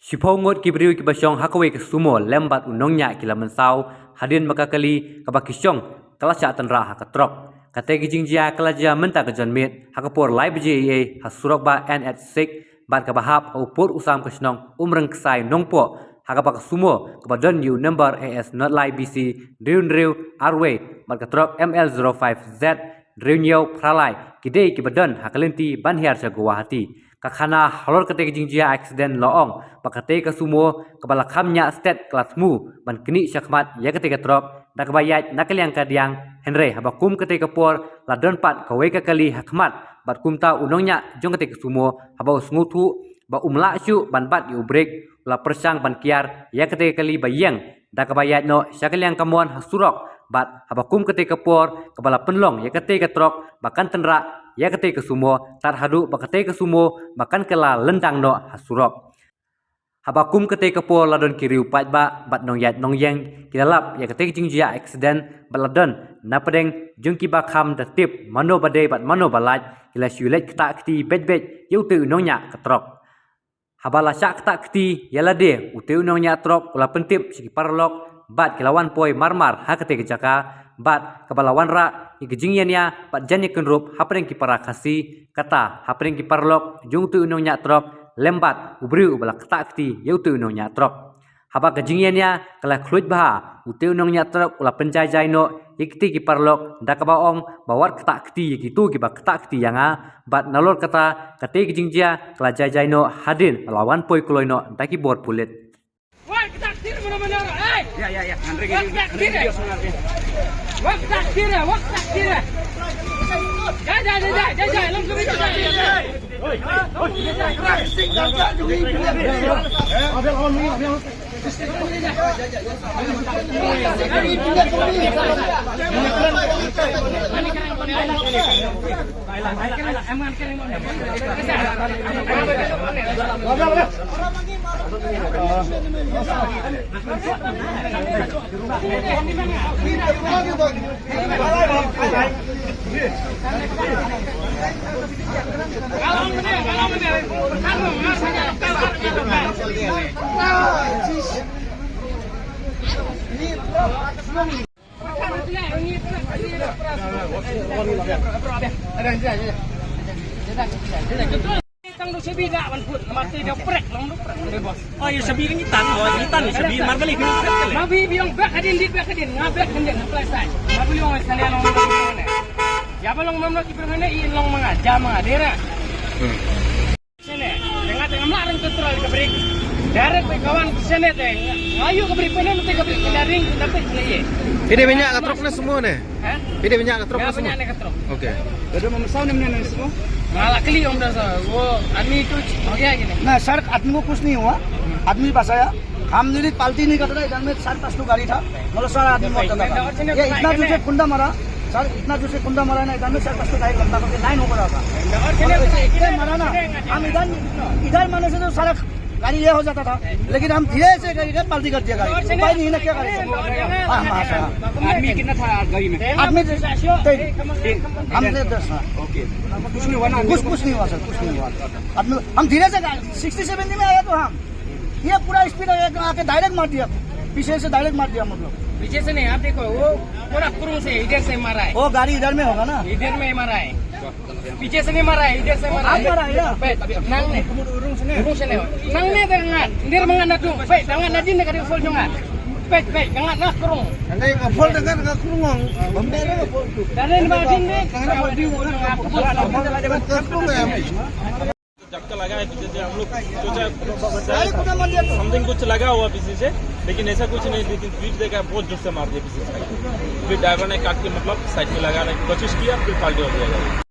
Sipongot kibriu ki basyong hakawe ke sumo lembat unongnya kila mensau hadin makakali kabakisyong kelasya tenra hakatrok kate gijingjia kelaja menta ke jonmit hakapor lai bje hasurok ba n@6 bat kabahap upur usam kesnong umreng kesai nongpo hakabak sumo kabadon yu number as not lai bc driu arway bat katrok ml05z driu pralai kidei kibadon hakalenti banhiar jagawahati kakana halor kate jingjia accident loong pakate ka sumo kabala khamnya state class mu ban kini syakmat ya kate katrok dak bayat nakaliang kadiang henry habakum kate kapor ladon pat kawe ka kali hakmat bat kumta unongnya jong kate sumo habau smutu ba umla syu ban bat yu break la persang ban kiar ya kate kali bayang dak bayat no syakaliang kamon hasurok bat habakum kate kapor kabala penlong ya kate katrok bakan tenra ya kate ke sumo tar hadu bakate ke sumo makan kela lendang no hasurok habakum kate ke por ladon kiriu pat ba bat nong yat nong yang kilalap ya kate jingjia accident baladon napadeng jungki bakham da tip mano bade bat mano balat kila syulet kta kti bet yautu nongnya ketrok habala syak kta kti yalade utu nongnya trok ula pentip siki parlok bat kilawan poi marmar ha kate ke jaka bat kabalawan ra ikejingyannya pat janye kenrup hapreng ki para kasi kata hapreng ki parlok jung tu unong nya trok lembat ubriu bala kata kti yau tu unong nya trok haba kejingyannya kala khluit bah utu unong nya trok ula penjajai no ikti ki parlok dakabaong bawar kata kti gitu ki ba kata kti yanga bat nalor kata kate kejingjia kala jajai no hadin lawan poi kuloi no daki bor pulit wah kata kti mana Ya, Andre video sebenarnya. Waktu takdir, Jai, langsung itu. Tang do sebi dak ban put mati dia prek long do prek bos. Oh, ya sebi ini tan, sebi margali kan. Mabi biong bak hadin dit bak hadin ngabek hendak ngeplasai. Mabi long sekalian long mana. Ya balong mamno ki permane i long mengaja mengadera. Sene, dengar ngamla reng kontrol ke break. Darat pe kawan sene teh. Ayo ke break penen te ke break daring dapat ye. Ini banyak ketroknya semua nih. Hah? Ini banyak ketroknya semua. Banyak ketrok. Oke. Ada memasau nih mana semua? Malah kali om dah वो आदमी तो हो गया कि नहीं ना सर आदमी को कुछ नहीं हुआ आदमी बचाया हम नहीं पालती नहीं कर रहा इधर में 7-5 तो गाड़ी था मतलब सारा आदमी मौत था ये इतना जो से कुंडा मारा सर इतना जो से कुंडा मारा ना इधर में 7-5 तो गाड़ी लंबा करके लाइन हो रहा था इधर मारा ना हम इधर मारने से तो सारा गाड़ी ये हो जाता था लेकिन हम धीरे से इधर पाल्टी कर दिया गाड़ी उपाय नहीं है ना क्या करें आदमी कितना था गाड़ी में? आदमी हमने 10 ओके। कुछ नहीं हुआ ना? कुछ नहीं हुआ सर कुछ नहीं हुआ आदमी हम धीरे से 60-70 में आया तो हम ये पूरा स्पीड आके डायरेक्ट मार दिया पीछे से डायरेक्ट मार दिया मतलब पीछे से नहीं आप देखो वो पूरा कुरुंग से इधर से मारा है वो गाड़ी इधर में होगा ना इधर में मारा है पीछे से नहीं मारा है इधर से मारा आप मारा है ना nang ne urung sene nang ne dengan ndir mengan atu baik dengan nadin ne kadi full jongan baik dengan nak kurung नहीं फुल dengan का kurung बम्बे में full dan ba din ne झटका लगा है पीछे से हम लोग सोचा समथिंग कुछ लगा हुआ पीछे से लेकिन ऐसा कुछ नहीं लेकिन स्पीड देखा बहुत जोर से मार दिया पीछे से फिर ड्राइवर ने काट के मतलब साइड में लगाने की कोशिश किया फिर पलटी हो गया।